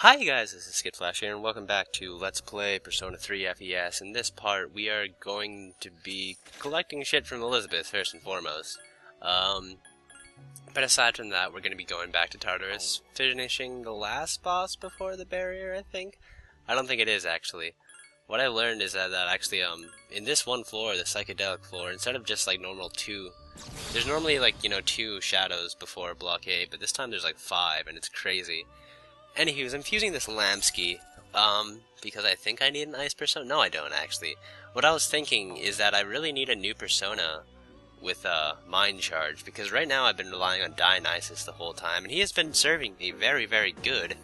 Hi guys, this is skittflash here, and welcome back to Let's Play Persona 3 FES. In this part, we are going to be collecting shit from Elizabeth, first and foremost. But aside from that, we're going to be going back to Tartarus, finishing the last boss before the barrier, I think? I don't think it is, actually. What I learned is that actually, in this one floor, the psychedelic floor, instead of just, like, normal 2, there's normally, like, 2 shadows before blockade, but this time there's, like, 5, and it's crazy. Anywho, I'm fusing this Lamsky, because I think I need an ice persona. No, I don't, actually. What I was thinking is that I really need a new persona with, Mind Charge, because right now I've been relying on Dionysus the whole time, and he has been serving me very, very good.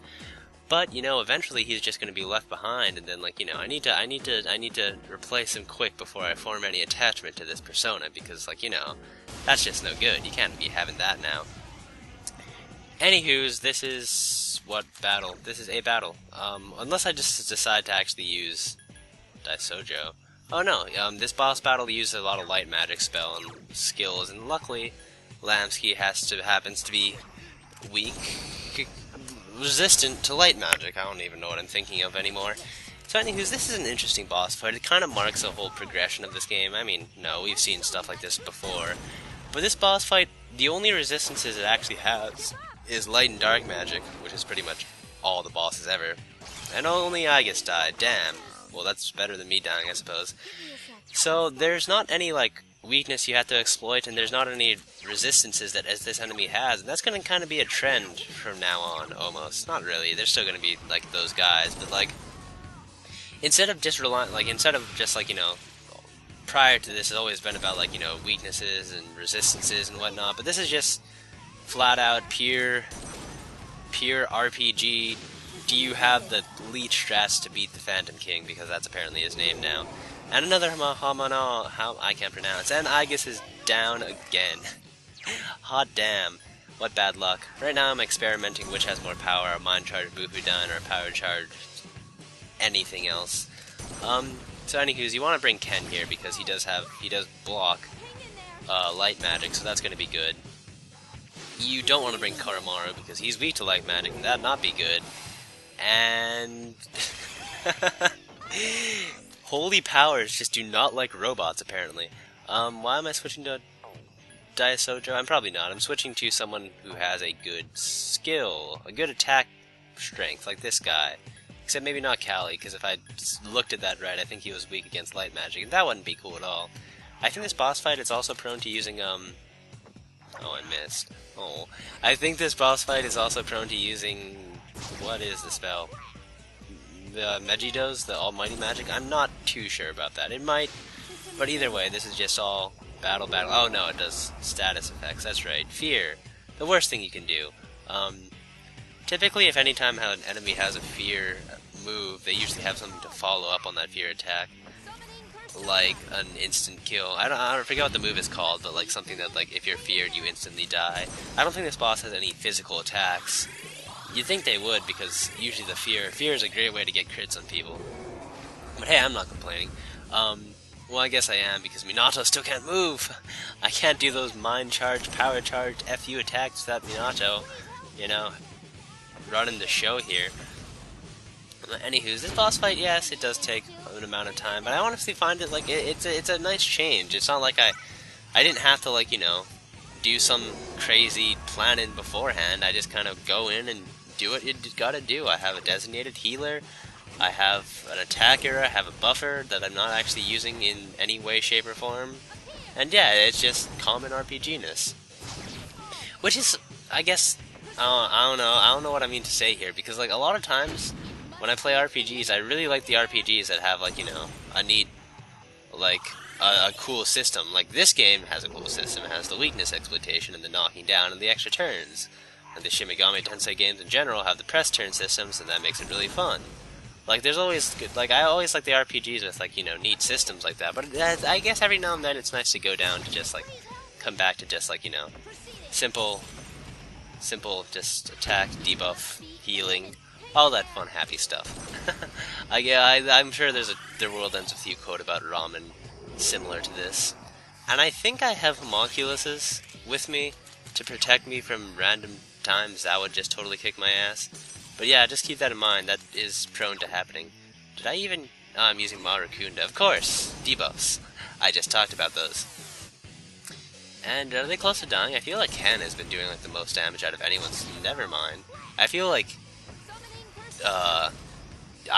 But, eventually he's just going to be left behind, and then, like, I need to replace him quick before I form any attachment to this persona, because, like, that's just no good. You can't be having that now. Anywho's, this is... what battle? This is a battle. Unless I just decide to actually use Daisojo. Oh no, this boss battle uses a lot of light magic spell and skills, and luckily, Lamsky happens to be weak, resistant to light magic. I don't even know what I'm thinking of anymore. So anywho's, this is an interesting boss fight. It kind of marks the whole progression of this game. I mean, no, we've seen stuff like this before. But this boss fight, the only resistances it actually has is light and dark magic, which is pretty much all the bosses ever. And only Aegis died. Damn. Well, that's better than me dying, I suppose. So there's not any, like, weakness you have to exploit, and there's not any resistances that this enemy has, and that's going to kind of be a trend from now on, almost. Not really. They're still going to be, like, those guys, but, like, instead of just, prior to this, it's always been about, like, weaknesses and resistances and whatnot, but this is just flat out, pure RPG. Do you have the leech strats to beat the Phantom King? Because that's apparently his name now. And another Hamana, how I can't pronounce. And Aegis is down again. Hot damn. What bad luck. Right now I'm experimenting which has more power, a Mind Charge Bufudan or a Power Charge anything else. So anywho's, you want to bring Ken here because he does block light magic, so that's going to be good. You don't want to bring Karamaru because he's weak to light magic, and that'd not be good. And holy powers just do not like robots, apparently. Why am I switching to Daisojo? I'm probably not. I'm switching to someone who has a good skill, a good attack strength, like this guy. Except maybe not Callie, because if I looked at that right, I think he was weak against light magic, and that wouldn't be cool at all. I think this boss fight is also prone to using, oh, I missed. Oh. I think this boss fight is also prone to using... what is the spell? The Megiddos, the almighty magic? I'm not too sure about that. It might, but either way, this is just all battle. Oh no, it does status effects, that's right. Fear. The worst thing you can do. Typically, if any time an enemy has a fear move, they usually have something to follow up on that fear attack. Like an instant kill. I don't forget what the move is called, but like something that, like, if you're feared, you instantly die. I don't think this boss has any physical attacks. You'd think they would, because usually the fear is a great way to get crits on people. But hey, I'm not complaining. Well, I guess I am, because Minato still can't move. I can't do those mind charge, power charge, FU attacks without Minato, running the show here. Anywho, this boss fight, yes, it does take an amount of time, but I honestly find it, like, it's a nice change. It's not like I didn't have to, like, do some crazy planning beforehand. I just kind of go in and do what you gotta do. I have a designated healer, I have an attacker, I have a buffer that I'm not actually using in any way, shape, or form. And yeah, it's just common RPG-ness. Which is, I guess, I don't know what I mean to say here, because, like, a lot of times when I play RPGs, I really like the RPGs that have, like, a need, like, a cool system. Like, this game has a cool system. It has the weakness exploitation and the knocking down and the extra turns. And the Shin Megami Tensei games in general have the press turn systems, and that makes it really fun. Like, there's always good, like, I always like the RPGs with, like, neat systems like that. But I guess every now and then it's nice to go down to just, like, come back to just, like, simple, just attack, debuff, healing, all that fun, happy stuff. I'm sure the world ends with you quote about ramen similar to this. And I think I have homunculuses with me to protect me from random times that would just totally kick my ass. But yeah, just keep that in mind. That is prone to happening. Did I even... Oh, I'm using Marakunda. Of course! Debuffs. I just talked about those. And are they close to dying? I feel like Ken has been doing like the most damage out of anyone. Never mind. I feel like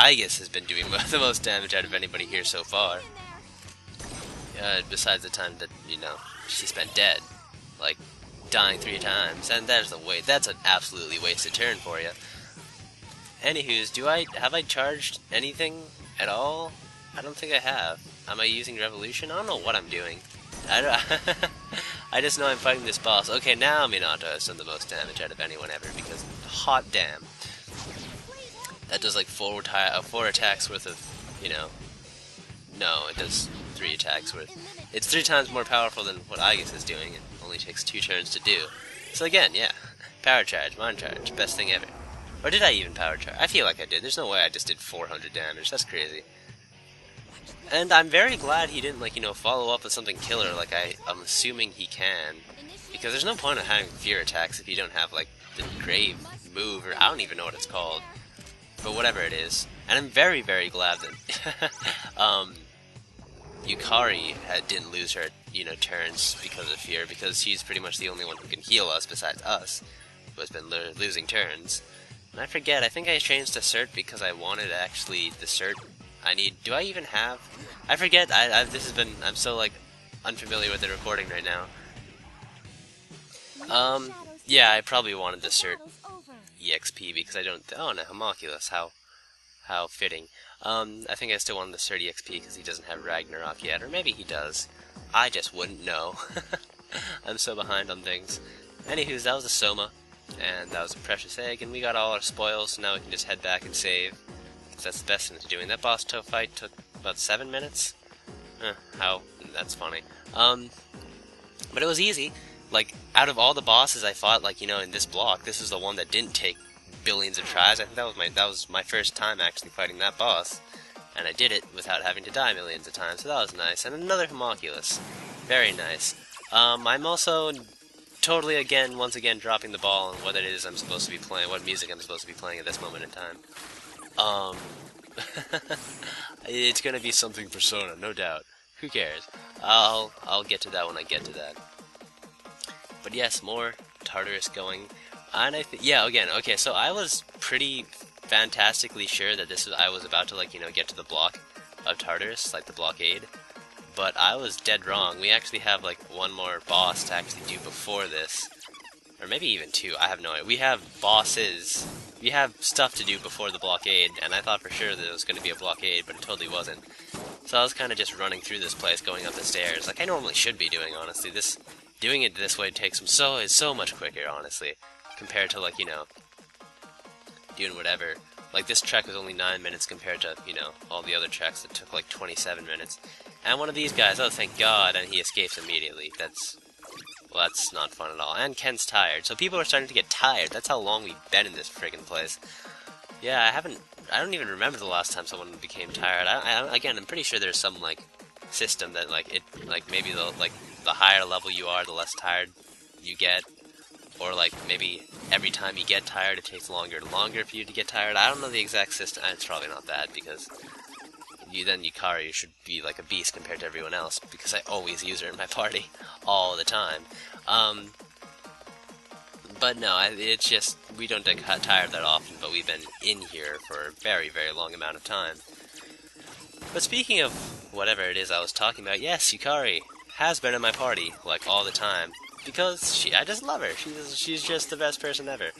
Aegis has been doing the most damage out of anybody here so far. Besides the time that, you know, she spent dead. Like, dying 3 times. And that's an absolutely wasted turn for you. Anywho's, have I charged anything at all? I don't think I have. Am I using Revolution? I don't know what I'm doing. I just know I'm fighting this boss. Okay, now Minato has done the most damage out of anyone ever, because hot damn. That does like 4 attacks worth of, you know... No, it does 3 attacks worth. It's 3 times more powerful than what Aegis is doing. It only takes 2 turns to do. So again, yeah. Power charge, mind charge, best thing ever. Or did I even power charge? I feel like I did. There's no way I just did 400 damage. That's crazy. And I'm very glad he didn't, like, you know, follow up with something killer like I'm assuming he can. Because there's no point of having fear attacks if you don't have, like, the grave move, or I don't even know what it's called. But whatever it is. And I'm very, very glad that Yukari didn't lose her, you know, turns because of fear, because she's pretty much the only one who can heal us besides us, who has been losing turns. And I forget, I think I changed the cert because I wanted actually the cert I need. Do I even have? I forget. I'm so like unfamiliar with the recording right now. Yeah, I probably wanted the cert EXP because I don't. Oh no, Homunculus. How fitting. I think I still wanted the cert EXP because he doesn't have Ragnarok yet, or maybe he does. I just wouldn't know. I'm so behind on things. Anywho, that was a Soma, and that was a precious egg, and we got all our spoils, so now we can just head back and save. That's the best thing to doing. That boss fight took about 7 minutes. That's funny. But it was easy. Like, out of all the bosses I fought, like, you know, in this block, this is the one that didn't take billions of tries. I think that was my first time actually fighting that boss, and I did it without having to die millions of times, so that was nice. And another Homunculus. Very nice. I'm also totally, once again, dropping the ball on what it is I'm supposed to be playing, what music I'm supposed to be playing at this moment in time. It's gonna be something Persona, no doubt. Who cares? I'll get to that when I get to that. But yes, more Tartarus going. And okay, so I was pretty fantastically sure that I was about to, like, you know, get to the block of Tartarus, like the blockade. But I was dead wrong. We actually have, like, 1 more boss to actually do before this. Or maybe even 2, I have no idea. We have bosses. We have stuff to do before the blockade, and I thought for sure that it was going to be a blockade, but it totally wasn't. So I was kind of just running through this place, going up the stairs, like I normally should be doing, honestly. Doing it this way is so much quicker, honestly, compared to, like, you know, doing whatever. Like, this trek was only 9 minutes compared to, you know, all the other treks that took, like, 27 minutes. And one of these guys, oh, thank God, and he escapes immediately. Well, that's not fun at all. And Ken's tired, so people are starting to get tired. That's how long we've been in this friggin' place. Yeah, I don't even remember the last time someone became tired. Again, I'm pretty sure there's some, like, system that, like, maybe the higher level you are, the less tired you get. Or, like, maybe every time you get tired, it takes longer and longer for you to get tired. I don't know the exact system. It's probably not that, because Yukari should be like a beast compared to everyone else, because I always use her in my party, all the time. But no, it's just, we don't get tired that often, but we've been in here for a very, very long amount of time. But speaking of whatever it is I was talking about, yes, Yukari has been in my party, like, all the time, because I just love her. She's just the best person ever.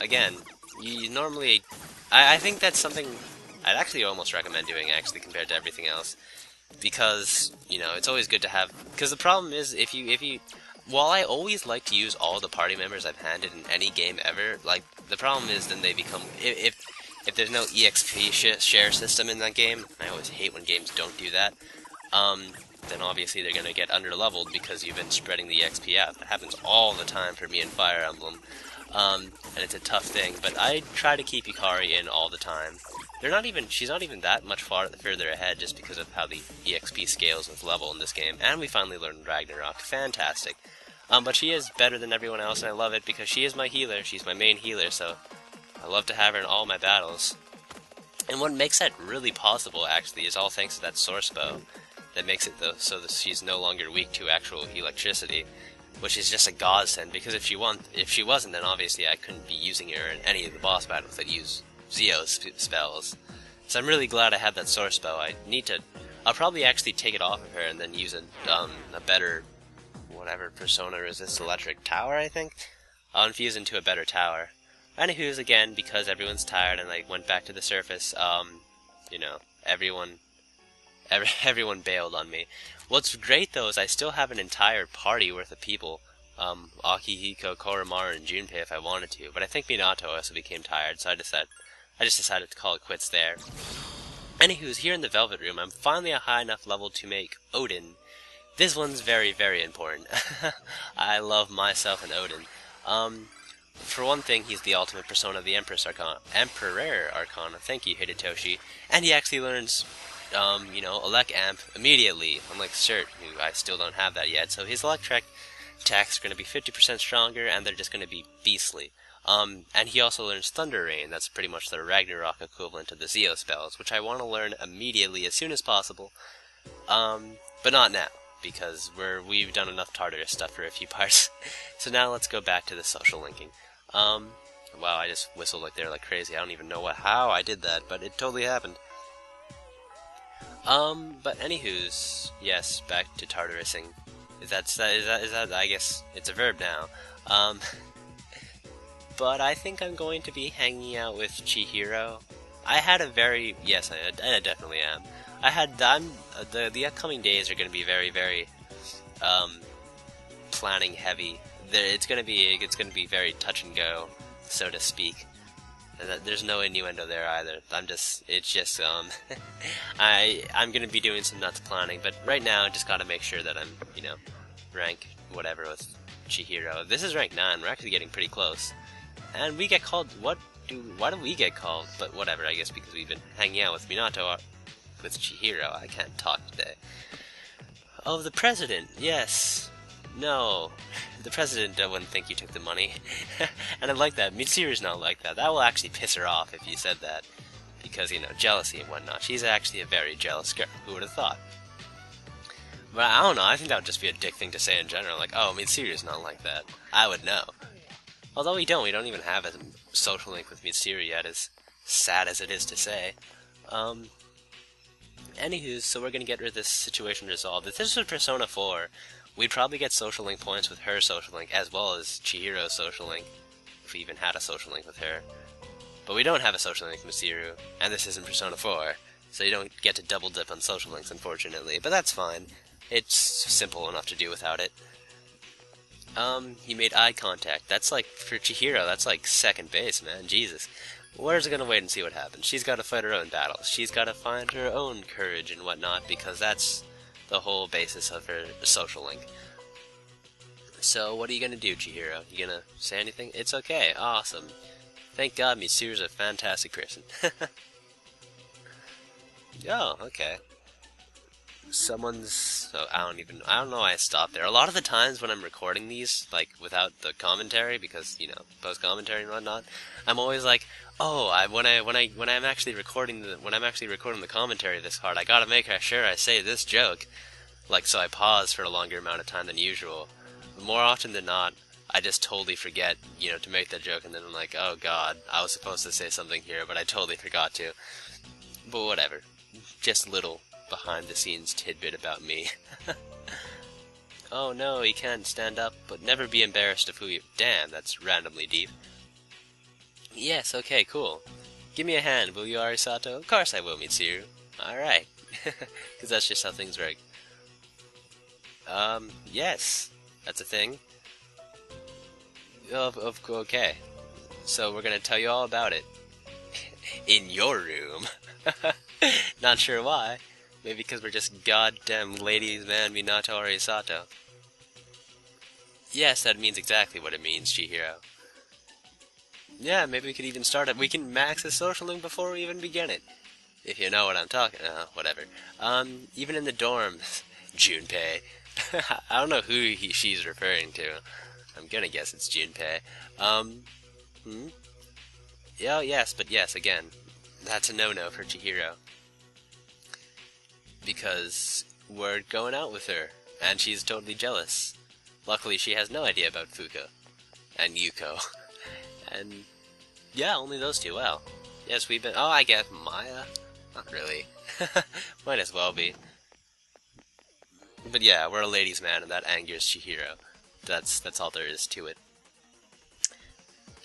Again, you normally, I think that's something I'd actually almost recommend doing, actually, compared to everything else, because, you know, it's always good to have, because the problem is, if you, while I always like to use all the party members I've handed in any game ever, like, the problem is then they become, if there's no EXP share system in that game, I always hate when games don't do that, then obviously they're going to get underleveled because you've been spreading the EXP out. That happens all the time for me in Fire Emblem, and it's a tough thing, but I try to keep Yukari in all the time. She's not even that much further ahead just because of how the EXP scales with level in this game, and we finally learned Ragnarok. Fantastic. But she is better than everyone else, and I love it because she is my healer. She's my main healer, so I love to have her in all my battles. And what makes that really possible, actually, is all thanks to that source bow. That makes it so that she's no longer weak to actual electricity, which is just a godsend. Because if she wasn't, then obviously I couldn't be using her in any of the boss battles that use Zeo spells. So I'm really glad I have that source bow. I'll probably actually take it off of her and then use a better, whatever, persona resist electric tower, I think. I'll infuse into a better tower. Anywho's, again, because everyone's tired and I went back to the surface, you know, everyone bailed on me. What's great, though, is I still have an entire party worth of people. Akihiko, Koromaru, and Junpei if I wanted to, but I think Minato also became tired, so I just decided to call it quits there. Anywho's, here in the Velvet Room, I'm finally a high enough level to make Odin. This one's very, very important. I love myself and Odin. For one thing, he's the ultimate persona of the Emperor Arcana. Thank you, Hidetoshi. And he actually learns, you know, Elec Amp immediately, unlike Cert, who I still don't have that yet. So his electric attacks are going to be 50% stronger, and they're just going to be beastly. And he also learns Thunder Rain. That's pretty much the Ragnarok equivalent of the Zeo spells, which I want to learn immediately as soon as possible. But not now, because we've done enough Tartarus stuff for a few parts. So now let's go back to the social linking. Wow, I just whistled like crazy. I don't even know how I did that, but it totally happened. But anywho's, yes, back to Tartarusing. Is that, I guess, it's a verb now. But I think I'm going to be hanging out with Chihiro. Yes, I definitely am. The upcoming days are going to be very, very, planning heavy. It's going to be very touch and go, so to speak. There's no innuendo there either. I'm going to be doing some nuts planning, but right now I just got to make sure that I'm, you know, rank whatever with Chihiro. This is rank 9. We're actually getting pretty close. And we get called, why do we get called? But whatever, I guess because we've been hanging out with Minato, with Chihiro. I can't talk today. Oh, the president, yes. No, the president wouldn't think you took the money. And I like that. Mitsuru's not like that. That will actually piss her off if you said that. Because, you know, jealousy and whatnot. She's actually a very jealous girl. Who would have thought? But I don't know, I think that would just be a dick thing to say in general. Like, oh, Mitsuru's not like that. I would know. Although we don't even have a social link with Mitsuru yet, as sad as it is to say. Anywho, so we're gonna get rid of this situation resolved. If this was Persona 4, we'd probably get social link points with her social link, as well as Chihiro's social link, if we even had a social link with her. But we don't have a social link with Mitsuru, and this isn't Persona 4, so you don't get to double dip on social links, unfortunately. But that's fine. It's simple enough to do without it. He made eye contact. That's like, for Chihiro, that's like second base, man. Jesus. We're just gonna wait and see what happens. She's gotta fight her own battles. She's gotta find her own courage and whatnot, because that's the whole basis of her social link. So, what are you gonna do, Chihiro? You gonna say anything? It's okay. Awesome. Thank God Mitsuru's a fantastic person. Oh, okay. I don't know why I stopped there. A lot of the times when I'm recording these, like, without the commentary, because, you know, post-commentary and whatnot, I'm always like, oh, when I'm actually recording the commentary this hard, I gotta make sure I say this joke. Like, so I pause for a longer amount of time than usual. But more often than not, I just totally forget, you know, to make that joke, and then I'm like, oh god, I was supposed to say something here, but I totally forgot to. But whatever. Just a little behind-the-scenes tidbit about me. Oh no, he can't stand up, but never be embarrassed of who you... Damn, that's randomly deep. Yes, okay, cool. Give me a hand, will you, Arisato? Of course I will, Mitsuru. Alright. Because that's just how things work. Yes. That's a thing. Okay. So we're gonna tell you all about it. In your room. Not sure why. Maybe because we're just goddamn ladies, man, Minato Arisato. Yes, that means exactly what it means, Chihiro. Yeah, maybe we could even start it. We can max the social link before we even begin it. If you know what I'm talking about, whatever. Even in the dorms, Junpei. I don't know who she's referring to. I'm gonna guess it's Junpei. Oh, yes, but yes, again, that's a no-no for Chihiro. Because we're going out with her, and she's totally jealous. Luckily, she has no idea about Fuka and Yuko. And, yeah, only those two. Well, yes, we've been... Oh, I guess Maya? Not really. Might as well be. But yeah, we're a ladies' man, and that angers Chihiro. That's all there is to it.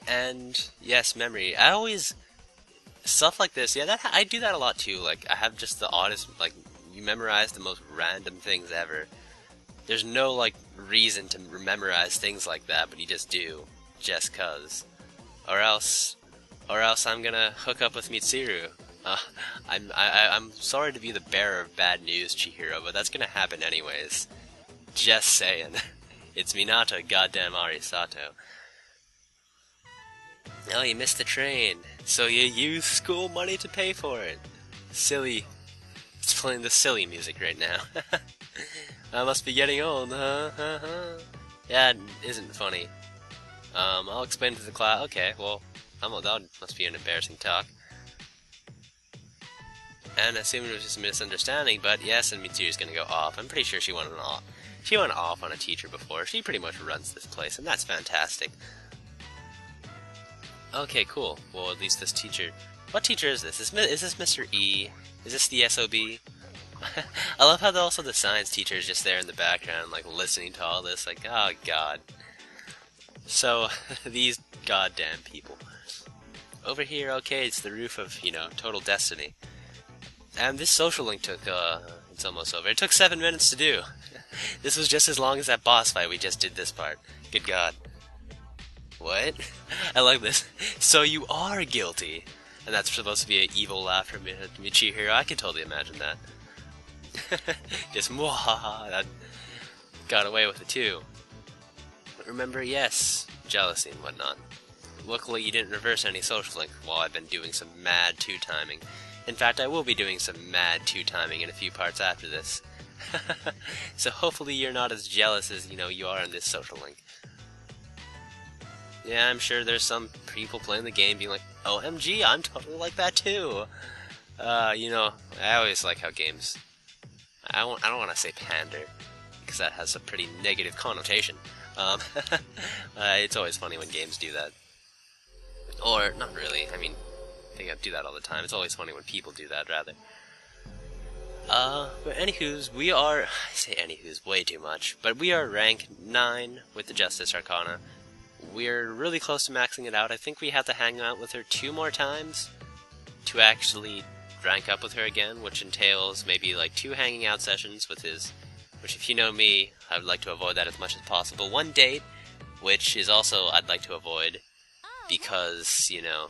And, yes, memory. I always... Stuff like this, yeah, I do that a lot too. Like, I have just the oddest, like, you memorize the most random things ever. There's no, like, reason to memorize things like that, but you just do. Just cuz. Or else I'm gonna hook up with Mitsuru. I'm sorry to be the bearer of bad news, Chihiro, but that's gonna happen anyways. Just saying. It's Minato, goddamn Arisato. Oh, you missed the train. So you use school money to pay for it. Silly. It's playing the silly music right now. I must be getting old, huh? Yeah, it isn't funny. I'll explain to the class. Okay, well, that must be an embarrassing talk. And assuming it was just a misunderstanding, but yes, and Mitsuru's gonna go off. I'm pretty sure she went off. She went off on a teacher before. She pretty much runs this place, and that's fantastic. Okay, cool. Well, at least this teacher... What teacher is this? Is this Mr. E? Is this the SOB? I love how also the science teacher is just there in the background, like, listening to all this, like, oh, God. So, these goddamn people. Over here, okay, it's the roof of, you know, Total Destiny. And this social link took, it's almost over. It took 7 minutes to do. This was just as long as that boss fight we just did this part. Good God. What? I like this. So you are guilty. And that's supposed to be an evil laugh from Michihiro. I can totally imagine that. Just mwahaha. That got away with it too. But remember, yes, jealousy and whatnot. Luckily you didn't reverse any social link while I've been doing some mad two-timing. In fact, I will be doing some mad two-timing in a few parts after this. So hopefully you're not as jealous as, you know, you are in this social link. Yeah, I'm sure there's some people playing the game being like, OMG, I'm totally like that too. You know, I always like how games... I don't want to say pander, because that has a pretty negative connotation. It's always funny when games do that. Or, not really, I mean, I think I do that all the time. It's always funny when people do that, rather. But anywho's, we are... I say anywho's way too much, but we are rank 9 with the Justice Arcana. We're really close to maxing it out. I think we have to hang out with her 2 more times to actually rank up with her again, which entails maybe like 2 hanging out sessions with his, which if you know me, I would like to avoid that as much as possible. 1 date, which is also I'd like to avoid because, you know,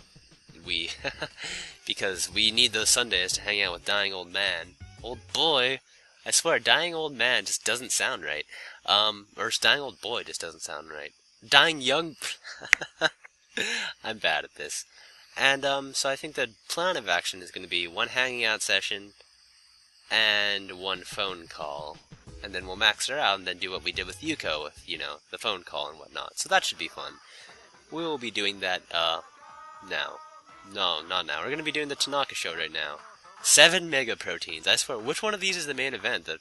because we need those Sundays to hang out with dying old man. Old boy? I swear, dying old man just doesn't sound right. Or dying old boy just doesn't sound right. Dying young... I'm bad at this. And, so I think the plan of action is going to be 1 hanging out session and 1 phone call. And then we'll max her out and then do what we did with Yuko with, you know, the phone call and whatnot. So that should be fun. We will be doing that, now. No, not now. We're going to be doing the Tanaka show right now. 7 mega proteins. I swear, which one of these is the main event? The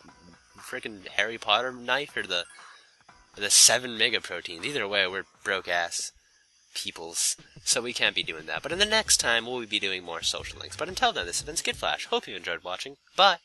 freaking Harry Potter knife or the 7 mega proteins? Either way, we're broke-ass peoples, so we can't be doing that. But in the next time, we'll be doing more social links. But until then, this has been skittflash. Hope you enjoyed watching. Bye!